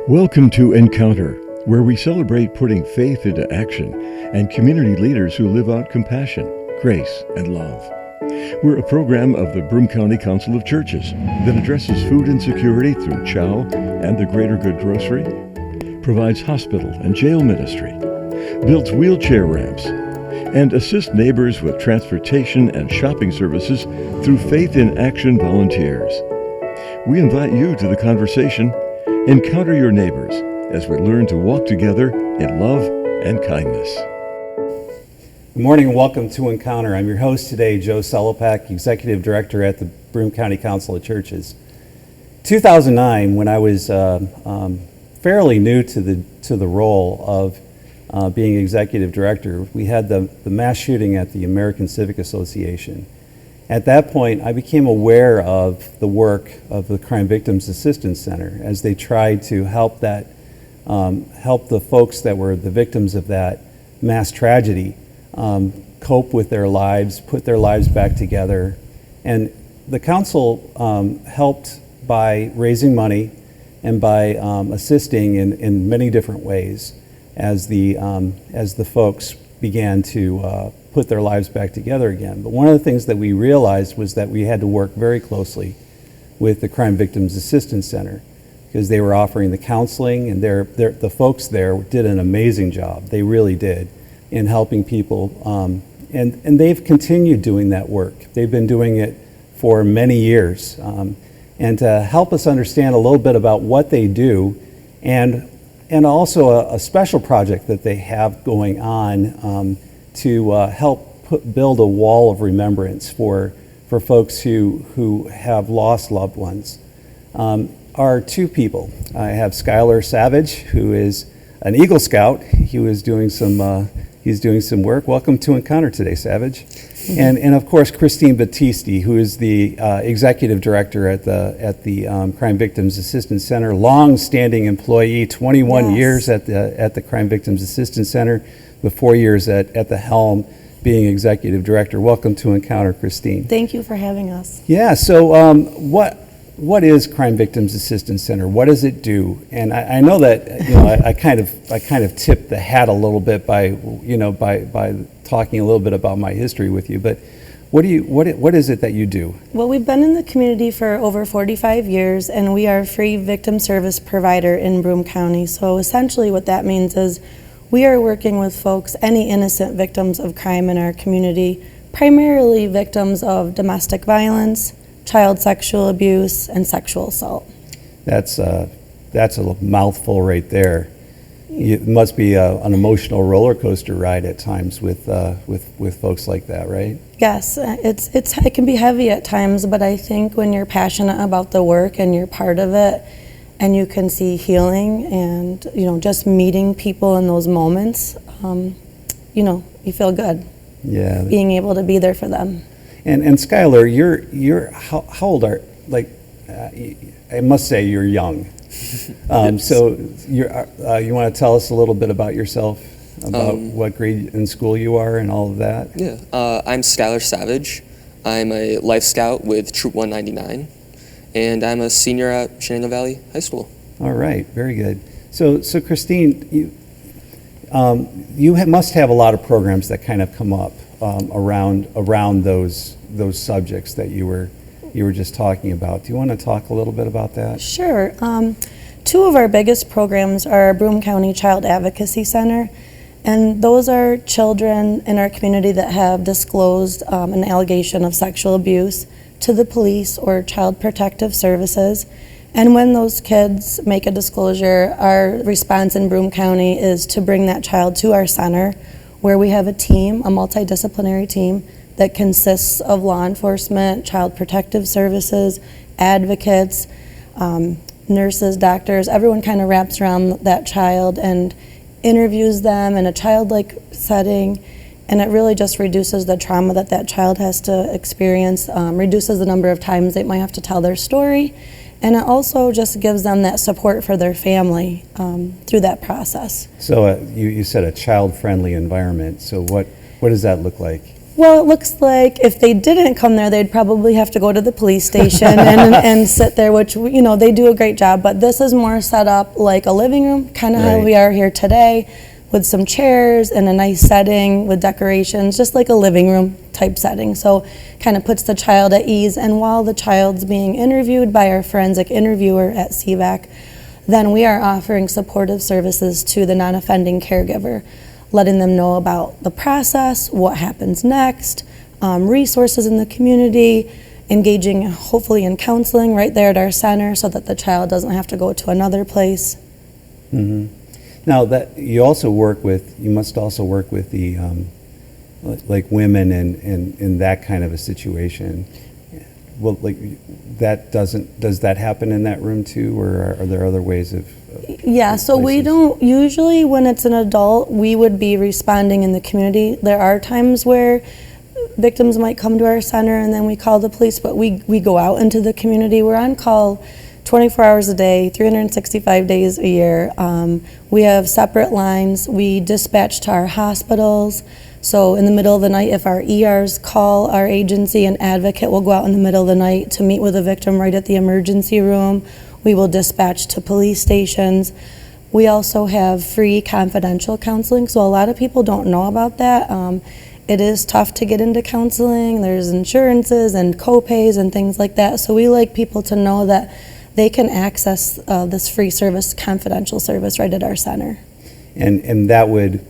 Welcome to Encounter, where we celebrate putting faith into action and community leaders who live out compassion, grace, and love. We're a program of the Broome County Council of Churches that addresses food insecurity through CHOW and the Greater Good Grocery, provides hospital and jail ministry, builds wheelchair ramps, and assists neighbors with transportation and shopping services through Faith in Action volunteers. We invite you to the conversation. Encounter your neighbors as we learn to walk together in love and kindness. Good morning and welcome to Encounter. I'm your host today, Joe Sellepack, Executive Director at the Broome County Council of Churches. 2009, when I was fairly new to the role of being Executive Director, we had the mass shooting at the American Civic Association. At that point, I became aware of the work of the Crime Victims Assistance Center as they tried to help the folks that were the victims of that mass tragedy cope with their lives, put their lives back together. And the council helped by raising money and by assisting in many different ways as the folks began to put their lives back together again. But one of the things that we realized was that we had to work very closely with the Crime Victims Assistance Center because they were offering the counseling, and the folks there did an amazing job. They really did in helping people, and they've continued doing that work. They've been doing it for many years. And to help us understand a little bit about what they do, and also a special project that they have going on to help build a wall of remembrance for folks who have lost loved ones, are two people. I have Schuyler Savage, who is an Eagle Scout. He's doing some work. Welcome to Encounter today, Savage. And of course, Christine Battisti, who is the Executive Director at the Crime Victims Assistance Center, long-standing employee, 21 years at the Crime Victims Assistance Center, with 4 years at the helm being Executive Director. Welcome to Encounter, Christine. Thank you for having us. Yeah, so what is Crime Victims Assistance Center? What does it do? And I know that I kind of tipped the hat a little bit by talking a little bit about my history with you, but what is it that you do? Well, we've been in the community for over 45 years, and we are a free victim service provider in Broome County. So essentially what that means is we are working with folks, any innocent victims of crime in our community, primarily victims of domestic violence, child sexual abuse, and sexual assault. That's a mouthful right there. It must be an emotional roller coaster ride at times with folks like that, right? Yes, it can be heavy at times, but I think when you're passionate about the work and you're part of it, and you can see healing and just meeting people in those moments, you feel good. Yeah. Being able to be there for them. And Schuyler, you're how old are I must say you're young. So you want to tell us a little bit about yourself, about what grade in school you are and all of that? Yeah, I'm Schuyler Savage. I'm a Life Scout with Troop 199, and I'm a senior at Shenandoah Valley High School. All right, very good. So Christine, you must have a lot of programs that kind of come up around those subjects that you were just talking about. Do you want to talk a little bit about that? Sure. Two of our biggest programs are Broome County Child Advocacy Center, and those are children in our community that have disclosed an allegation of sexual abuse to the police or Child Protective Services. And when those kids make a disclosure, our response in Broome County is to bring that child to our center, where we have a team, a multidisciplinary team, that consists of law enforcement, Child Protective Services, advocates, nurses, doctors. Everyone kind of wraps around that child and interviews them in a childlike setting, and it really just reduces the trauma that child has to experience, reduces the number of times they might have to tell their story, and it also just gives them that support for their family through that process. So you said a child-friendly environment. So what does that look like? Well, it looks like if they didn't come there, they'd probably have to go to the police station and sit there, which, they do a great job. But this is more set up like a living room, kind of how Right. we are here today, with some chairs and a nice setting with decorations, just like a living room type setting. So kind of puts the child at ease. And while the child's being interviewed by our forensic interviewer at CVAC, then we are offering supportive services to the non-offending caregiver, letting them know about the process, what happens next, resources in the community, engaging hopefully in counseling right there at our center so that the child doesn't have to go to another place. Mm-hmm. Now, that you must also work with the, like women in that kind of a situation. Well, does that happen in that room too, or are there other ways of? Yeah, so we don't, usually when it's an adult, we would be responding in the community. There are times where victims might come to our center and then we call the police, but we go out into the community. We're on call 24 hours a day, 365 days a year. We have separate lines. We dispatch to our hospitals. So in the middle of the night, if our ERs call our agency, an advocate will go out in the middle of the night to meet with a victim right at the emergency room. We will dispatch to police stations. We also have free confidential counseling, so a lot of people don't know about that. It is tough to get into counseling. There's insurances and co-pays and things like that, so we like people to know that they can access this free service, confidential service, right at our center. And that would,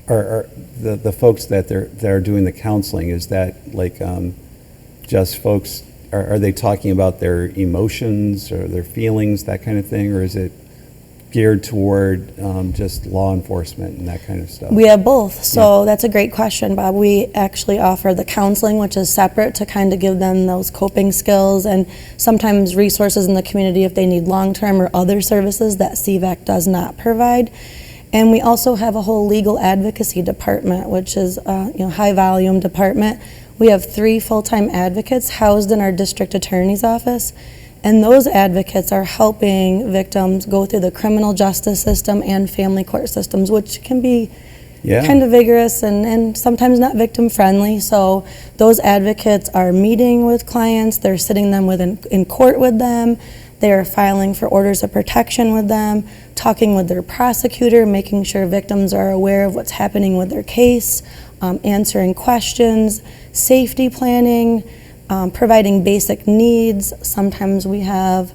are the folks that are doing the counseling, is that like just folks, are they talking about their emotions or their feelings, that kind of thing, or is it geared toward just law enforcement and that kind of stuff? We have both, so that's a great question, Bob. We actually offer the counseling, which is separate to kind of give them those coping skills and sometimes resources in the community if they need long-term or other services that CVAC does not provide. And we also have a whole legal advocacy department, which is a high-volume department. We have 3 full-time advocates housed in our district attorney's office, and those advocates are helping victims go through the criminal justice system and family court systems, which can be kind of vigorous and sometimes not victim-friendly. So those advocates are meeting with clients, they're sitting them in court with them, they're filing for orders of protection with them, talking with their prosecutor, making sure victims are aware of what's happening with their case, answering questions, safety planning, providing basic needs. Sometimes we have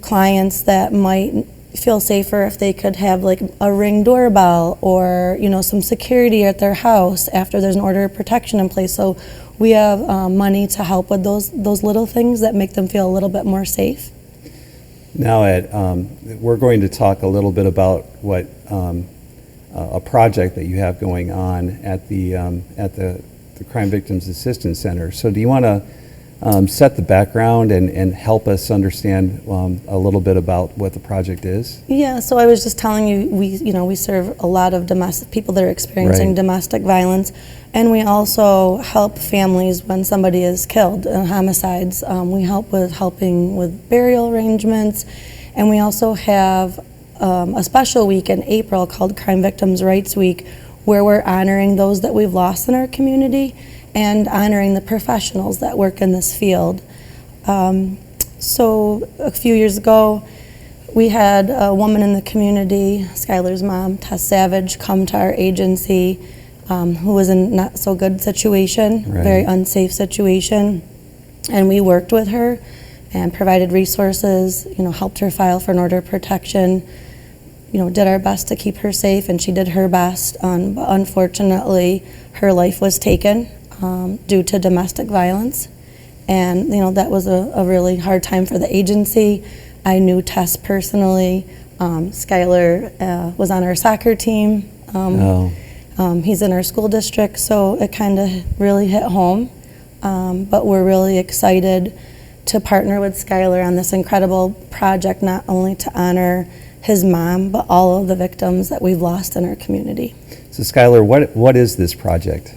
clients that might feel safer if they could have like a Ring doorbell or some security at their house after there's an order of protection in place. So we have money to help with those little things that make them feel a little bit more safe. Now, Ed, we're going to talk a little bit about what a project that you have going on at the Crime Victims Assistance Center. So do you want to set the background and help us understand a little bit about what the project is? Yeah, so I was just telling you, we serve a lot of people that are experiencing domestic violence, and we also help families when somebody is killed in homicides. We helping with burial arrangements, and we also have a special week in April called Crime Victims' Rights Week, where we're honoring those that we've lost in our community and honoring the professionals that work in this field. So a few years ago, we had a woman in the community, Schuyler's mom, Tess Savage, come to our agency who was in not so good situation, very unsafe situation. And we worked with her and provided resources, helped her file for an order of protection, did our best to keep her safe, and she did her best. But unfortunately, her life was taken due to domestic violence. And, that was a really hard time for the agency. I knew Tess personally. Schuyler was on our soccer team. He's in our school district, so it kind of really hit home. But we're really excited to partner with Schuyler on this incredible project, not only to honor his mom, but all of the victims that we've lost in our community. So Schuyler, what is this project?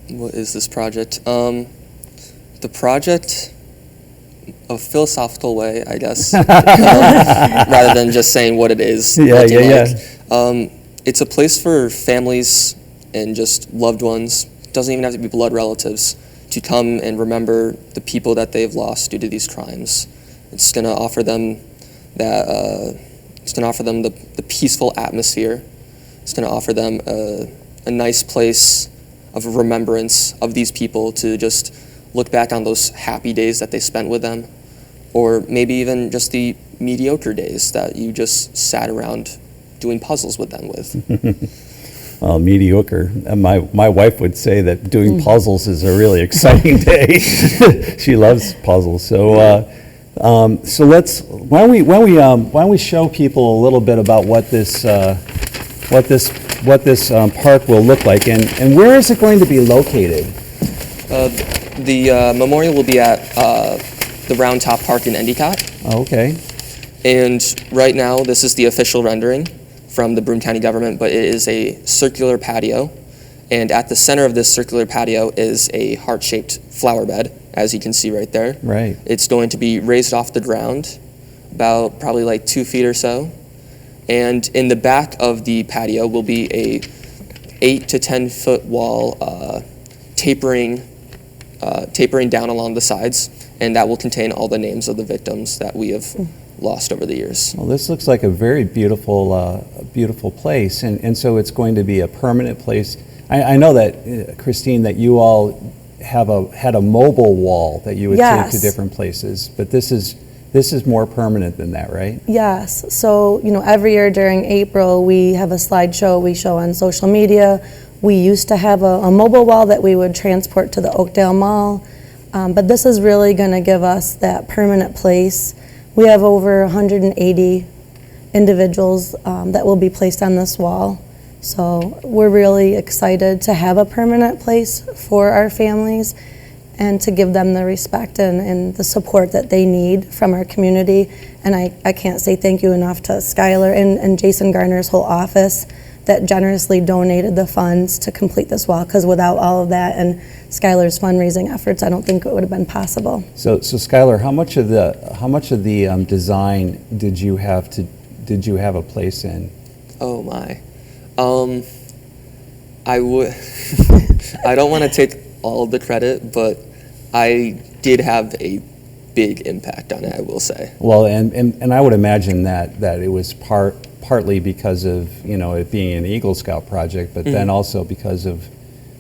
What is this project? The project, a philosophical way, I guess, rather than just saying what it is. It's a place for families and just loved ones doesn't even have to be blood relatives, to come and remember the people that they've lost due to these crimes. It's going to offer them that. It's going to offer them the peaceful atmosphere. It's going to offer them a nice place of remembrance of these people to just look back on those happy days that they spent with them, or maybe even just the mediocre days that you just sat around doing puzzles with them with. Well, mediocre. My wife would say that doing puzzles is a really exciting day. She loves puzzles. So so why don't we show people a little bit about what this park will look like, and where is it going to be located? The memorial will be at the Round Top Park in Endicott. Oh, okay. And right now, this is the official rendering from the Broome County government, but it is a circular patio. And at the center of this circular patio is a heart-shaped flower bed, as you can see right there. Right. It's going to be raised off the ground, about probably like 2 feet or so. And in the back of the patio will be a 8 to 10 foot wall tapering down along the sides, and that will contain all the names of the victims that we have lost over the years. Well, this looks like a very beautiful place, and so it's going to be a permanent place. I know that, Christine, that you all had a mobile wall that you would take to different places, but this is more permanent than that, right? Yes. So, every year during April, we have a slideshow we show on social media. We used to have a mobile wall that we would transport to the Oakdale Mall, but this is really going to give us that permanent place. We have over 180 individuals that will be placed on this wall. So we're really excited to have a permanent place for our families and to give them the respect and the support that they need from our community. And I can't say thank you enough to Schuyler and Jason Garner's whole office that generously donated the funds to complete this wall, because without all of that and Schuyler's fundraising efforts, I don't think it would have been possible. So Schuyler, how much of the design did you have a place in? Oh my. I would. I don't want to take all of the credit, but I did have a big impact on it, I will say. Well, and I would imagine that it was partly because of it being an Eagle Scout project, but then also because of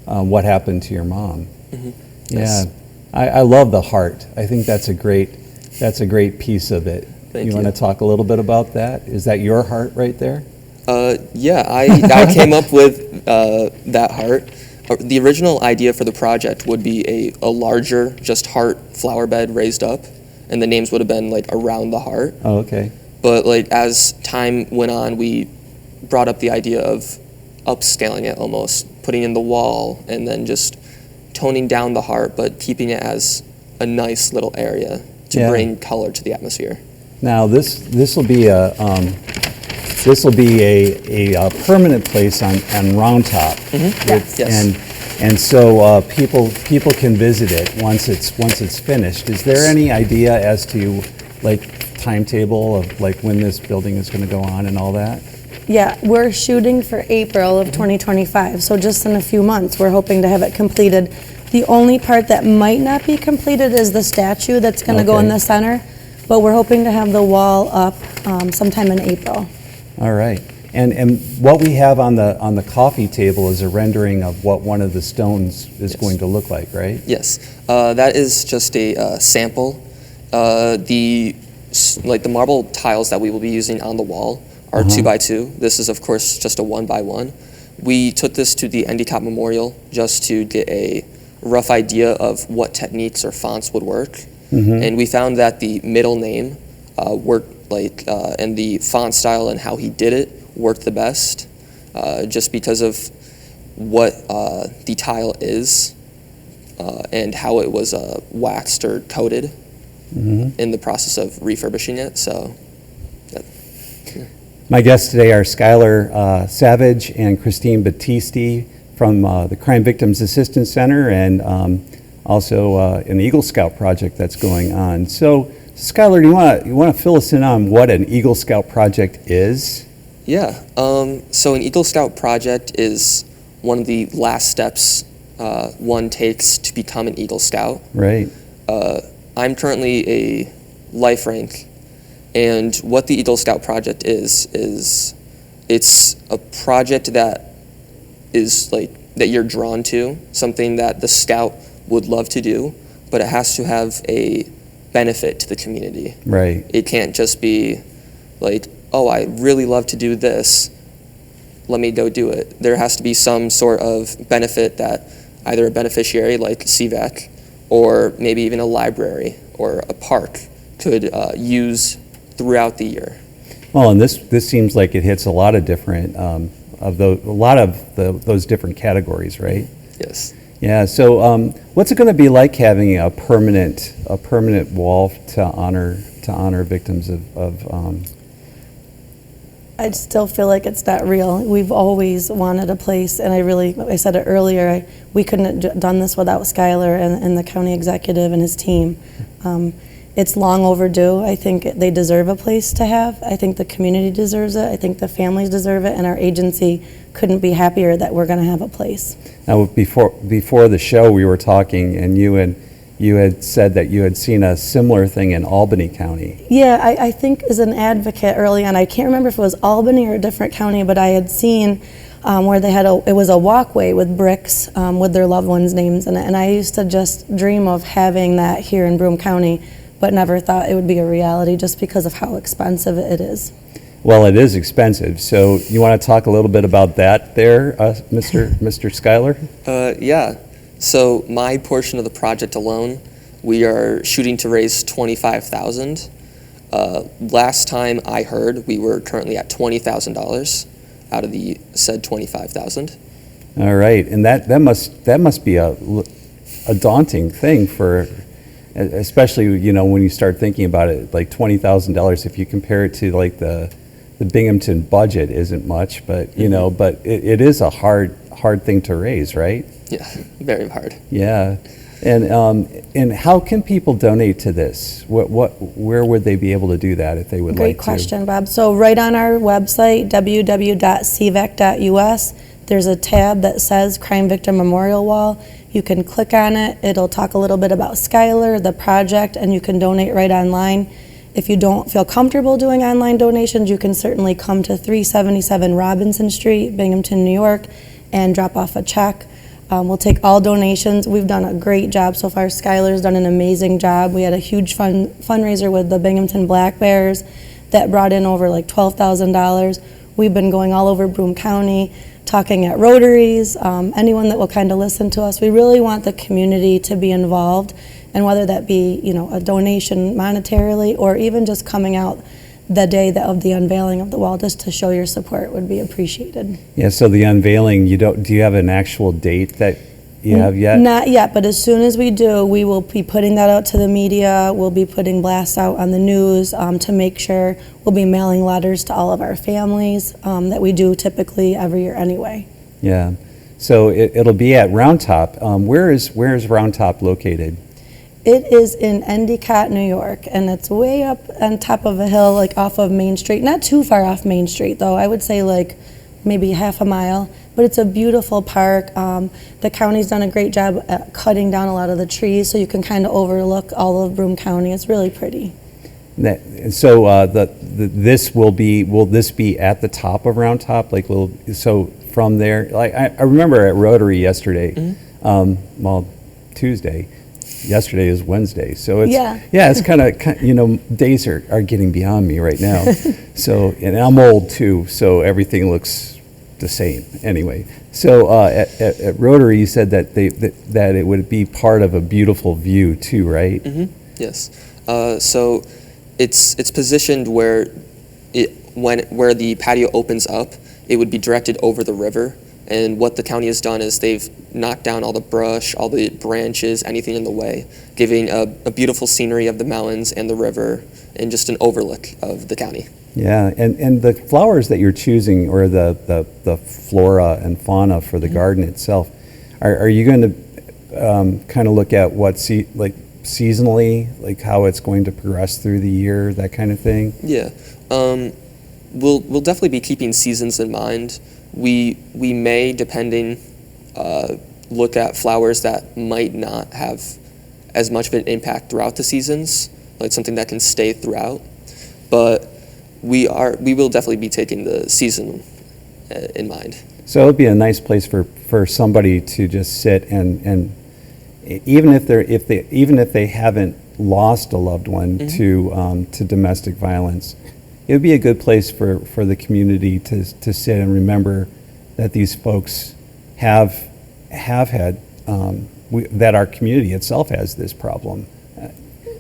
what happened to your mom. Mm-hmm. Yeah, Yes. I love the heart. I think that's a great piece of it. Thank you. Want to talk a little bit about that? Is that your heart right there? Yeah, I came up with that heart. The original idea for the project would be a larger, just heart flower bed raised up, and the names would have been like around the heart. Oh, okay. But like as time went on, we brought up the idea of upscaling it almost, putting in the wall, and then just toning down the heart, but keeping it as a nice little area to bring color to the atmosphere. Now this will be a permanent place on Round Top. Yes. Yes. And so people can visit it once it's finished. Is there any idea as to timetable of when this building is going to go on and all that? Yeah, we're shooting for April of 2025, so just in a few months we're hoping to have it completed. The only part that might not be completed is the statue that's going to go in the center, but we're hoping to have the wall up sometime in April. All right. And what we have on the coffee table is a rendering of what one of the stones is going to look like, right? Yes, that is just a sample. The marble tiles that we will be using on the wall are 2x2. This is, of course, just a 1x1. We took this to the Endicott Memorial just to get a rough idea of what techniques or fonts would work. And we found that the middle name worked and the font style and how he did it worked the best, just because of what the tile is and how it was waxed or coated in the process of refurbishing it. So. My guests today are Schuyler Savage and Christine Battisti from the Crime Victims Assistance Center, and also an Eagle Scout project that's going on. So, Schuyler, do you want to fill us in on what an Eagle Scout project is? Yeah. So an Eagle Scout project is one of the last steps one takes to become an Eagle Scout. Right. I'm currently a life rank, and what the Eagle Scout project is it's a project that is that you're drawn to, something that the scout would love to do, but it has to have a benefit to the community. Right. It can't just be like, oh, I really love to do this, let me go do it. There has to be some sort of benefit that either a beneficiary like CVAC or maybe even a library or a park could use throughout the year. Well, and this seems like it hits a lot of different those different categories, right? Yes. Yeah. So, what's it going to be like having a permanent wall to honor victims of I still feel like it's not real. We've always wanted a place, and I said it earlier, we couldn't have done this without Schuyler and the county executive and his team. It's long overdue. I think they deserve a place to have. I think the community deserves it. I think the families deserve it, and our agency couldn't be happier that we're going to have a place. Now, before the show, we were talking, and you had said that you had seen a similar thing in Albany County. Yeah, I think as an advocate early on, I can't remember if it was Albany or a different county, but I had seen where they had it was a walkway with bricks with their loved ones' names in it, and I used to just dream of having that here in Broome County, but never thought it would be a reality just because of how expensive it is. Well, it is expensive. So you want to talk a little bit about that there, Mr. Schuyler? Yeah. So my portion of the project alone, we are shooting to raise $25,000. Last time I heard, we were currently at $20,000 out of the said $25,000. All right, and that must be a daunting thing for, especially when you start thinking about it, like $20,000. If you compare it to like the Binghamton budget, isn't much, but but it is a hard thing to raise, right? Yeah, very hard. Yeah, and how can people donate to this? Where would they be able to do that if they would like to? Great question, Bob. So right on our website, www.cvac.us, there's a tab that says Crime Victim Memorial Wall. You can click on it. It'll talk a little bit about Schuyler, the project, and you can donate right online. If you don't feel comfortable doing online donations, you can certainly come to 377 Robinson Street, Binghamton, New York, and drop off a check. We'll take all donations. We've done a great job so far. Schuyler's done an amazing job. We had a huge fundraiser with the Binghamton Black Bears that brought in over like $12,000. We've been going all over Broome County, talking at Rotaries, anyone that will kind of listen to us. We really want the community to be involved, and whether that be a donation monetarily or even just coming out the day of the unveiling of the wall just to show your support would be appreciated. Yeah, so the unveiling, do you have an actual date that you have yet? Not yet, but as soon as we do, we will be putting that out to the media. We'll be putting blasts out on the news to make sure. We'll be mailing letters to all of our families that we do typically every year anyway. Yeah, so it'll be at Round Top. Where is Round Top located? It is in Endicott, New York, and it's way up on top of a hill, like off of Main Street. Not too far off Main Street, though. I would say like maybe half a mile. But it's a beautiful park. The county's done a great job at cutting down a lot of the trees, so you can kind of overlook all of Broome County. It's really pretty. So will this be at the top of Round Top? So from there, like I remember at Rotary yesterday, Tuesday. Yesterday is Wednesday, so it's it's kind of days are getting beyond me right now. So, and I'm old too, so everything looks the same anyway. So at Rotary, you said that that it would be part of a beautiful view too, right? Mm-hmm. Yes. So it's positioned where where the patio opens up, it would be directed over the river. And what the county has done is they've knocked down all the brush, all the branches, anything in the way, giving a beautiful scenery of the mountains and the river and just an overlook of the county. Yeah, and the flowers that you're choosing, or the flora and fauna for the garden itself, are you going to kind of look at seasonally, like how it's going to progress through the year, that kind of thing? Yeah, we'll definitely be keeping seasons in mind. We may, depending, look at flowers that might not have as much of an impact throughout the seasons, like something that can stay throughout. But we will definitely be taking the season in mind. So it would be a nice place for somebody to just sit and even if they haven't lost a loved one to domestic violence, it would be a good place for the community to sit and remember that these folks have had that our community itself has this problem.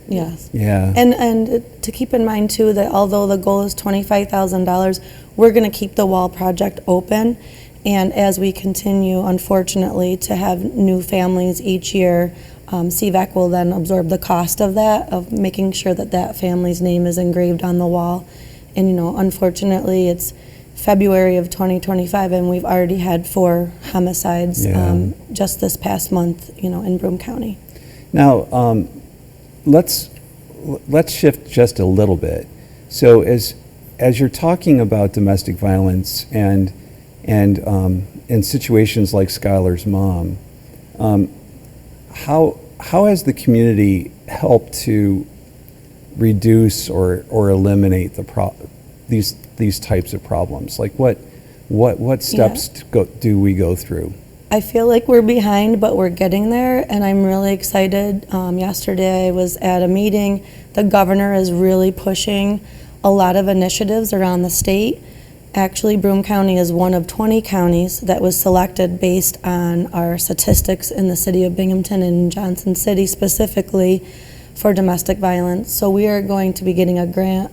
Yes. Yeah. And to keep in mind too that although the goal is $25,000, we're going to keep the wall project open. And as we continue, unfortunately, to have new families each year, CVAC will then absorb the cost of that, of making sure that that family's name is engraved on the wall. And, unfortunately, it's February of 2025, and we've already had 4 homicides just this past month, in Broome County. Now, let's shift just a little bit. So as you're talking about domestic violence and in situations like Schuyler's mom, how has the community helped to reduce or eliminate these types of problems? Like what steps do we go through? I feel like we're behind, but we're getting there, and I'm really excited. Yesterday I was at a meeting. The governor is really pushing a lot of initiatives around the state. Actually, Broome County is one of 20 counties that was selected based on our statistics in the city of Binghamton and Johnson City specifically for domestic violence. So we are going to be getting a grant,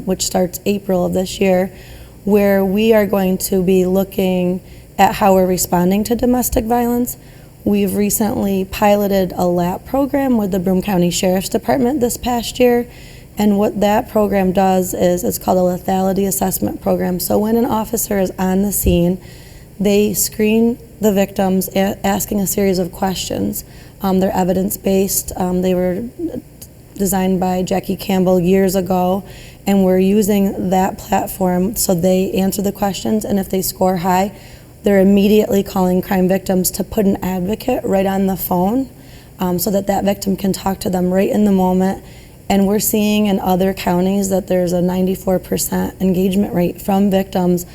which starts April of this year, where we are going to be looking at how we're responding to domestic violence. We've recently piloted a LAP program with the Broome County Sheriff's Department this past year. And what that program does is it's called a lethality assessment program. So when an officer is on the scene, they screen the victims asking a series of questions. They're evidence-based. They were designed by Jackie Campbell years ago, and we're using that platform so they answer the questions, and if they score high, they're immediately calling crime victims to put an advocate right on the phone so that victim can talk to them right in the moment. And we're seeing in other counties that there's a 94% engagement rate from victims,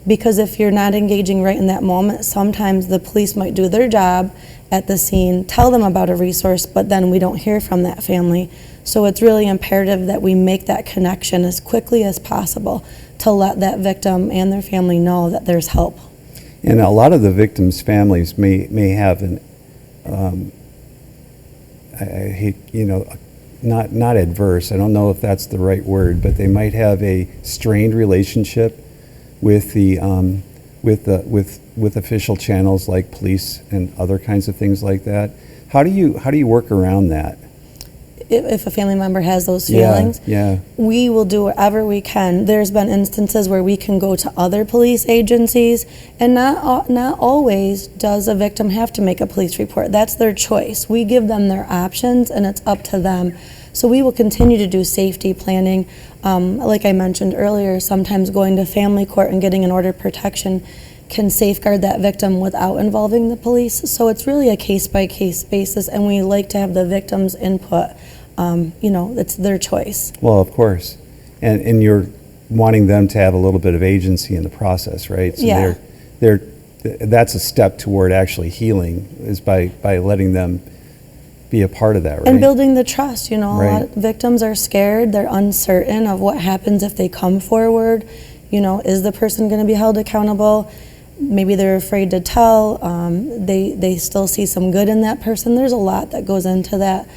because if you're not engaging right in that moment, sometimes the police might do their job at the scene, tell them about a resource, but then we don't hear from that family. So it's really imperative that we make that connection as quickly as possible to let that victim and their family know that there's help. And a lot of the victims' families may have an, I hate, not adverse, I don't know if that's the right word, but they might have a strained relationship with the with official channels like police and other kinds of things like that. How do you work around that? If a family member has those feelings, we will do whatever we can. There's been instances where we can go to other police agencies, and not always does a victim have to make a police report. That's their choice. We give them their options, and it's up to them. So we will continue to do safety planning. Like I mentioned earlier, sometimes going to family court and getting an order of protection can safeguard that victim without involving the police. So it's really a case-by-case basis, and we like to have the victim's input. It's their choice. Well, of course. And you're wanting them to have a little bit of agency in the process, right? So that's a step toward actually healing, is by letting them be a part of that, right? And building the trust, A Right. lot of victims are scared, they're uncertain of what happens if they come forward. Is the person going to be held accountable? Maybe they're afraid to tell. They still see some good in that person. There's a lot that goes into that.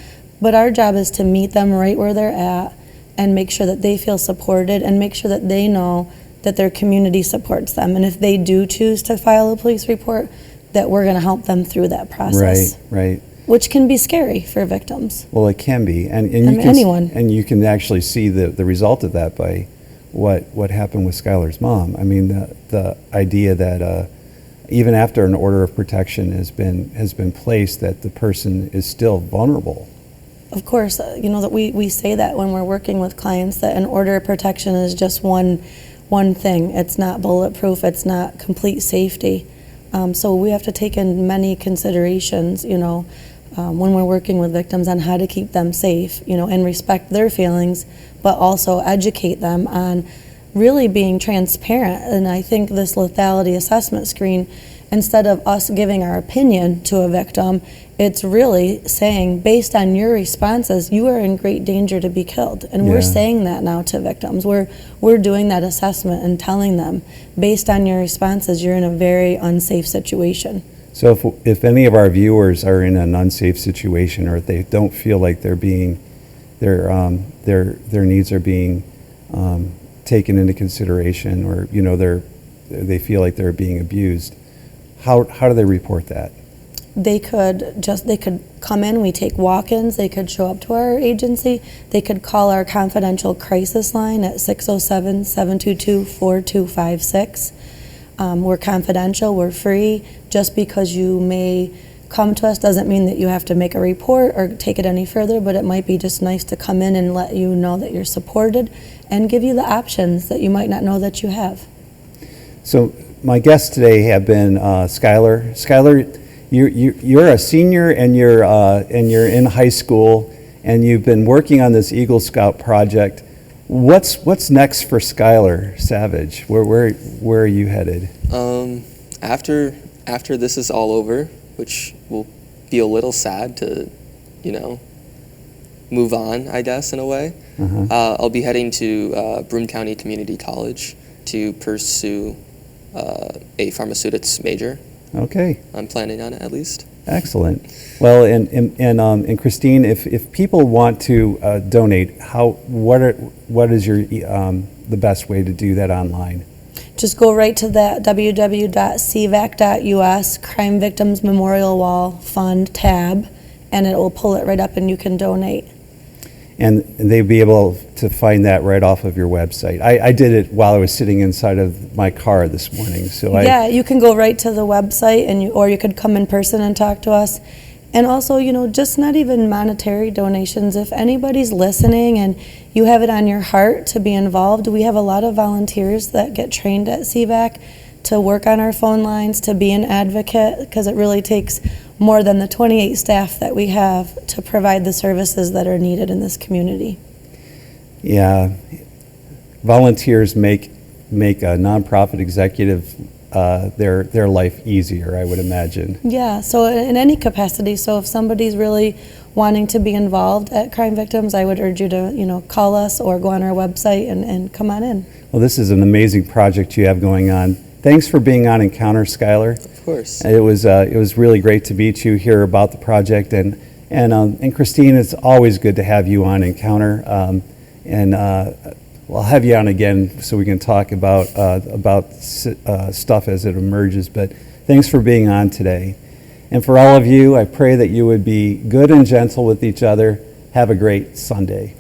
But our job is to meet them right where they're at and make sure that they feel supported and make sure that they know that their community supports them. And if they do choose to file a police report, that we're going to help them through that process. Right. Which can be scary for victims. Well, it can be. And you can, anyone. And you can actually see the result of that by what happened with Schuyler's mom. I mean, the idea that even after an order of protection has been placed, that the person is still vulnerable. Of course, that we say that when we're working with clients, that an order of protection is just one thing. It's not bulletproof, it's not complete safety. So we have to take in many considerations, when we're working with victims on how to keep them safe, and respect their feelings, but also educate them on really being transparent. And I think this lethality assessment screen, instead of us giving our opinion to a victim, it's really saying, based on your responses, you are in great danger to be killed. And we're saying that now to victims. We're doing that assessment and telling them, based on your responses, you're in a very unsafe situation. So if any of our viewers are in an unsafe situation, or if they don't feel like they're being, their needs are being taken into consideration, or they feel like they're being abused, how do they report that? They could come in. We take walk-ins. They could show up to our agency. They could call our confidential crisis line at 607-722-4256. We're confidential. We're free. Just because you may come to us doesn't mean that you have to make a report or take it any further, but it might be just nice to come in and let you know that you're supported and give you the options that you might not know that you have. So my guests today have been Schuyler. Schuyler, you're a senior, and you're in high school, and you've been working on this Eagle Scout project. What's next for Schuyler Savage? Where are you headed? After this is all over, which will be a little sad to, move on, I guess, in a way. I'll be heading to Broome County Community College to pursue a pharmaceutics major. Okay. I'm planning on it, at least. Excellent. Well, and Christine, if people want to donate, what is your the best way to do that online? Just go right to that www.cvac.us Crime Victims Memorial Wall Fund tab, and it will pull it right up, and you can donate. And they'll be able to find that right off of your website. I did it while I was sitting inside of my car this morning. So you can go right to the website, or you could come in person and talk to us. And also, just not even monetary donations. If anybody's listening and you have it on your heart to be involved, we have a lot of volunteers that get trained at CVAC to work on our phone lines, to be an advocate, because it really takes more than the 28 staff that we have to provide the services that are needed in this community. Yeah, volunteers make a nonprofit executive their life easier, I would imagine. Yeah, so in any capacity. So if somebody's really wanting to be involved at Crime Victims, I would urge you to call us or go on our website and come on in. Well, this is an amazing project you have going on. Thanks for being on Encounter, Schuyler. Of course. It was really great to meet you, hear about the project, and Christine, it's always good to have you on Encounter, I'll have you on again so we can talk about stuff as it emerges. But thanks for being on today, and for all of you, I pray that you would be good and gentle with each other. Have a great Sunday.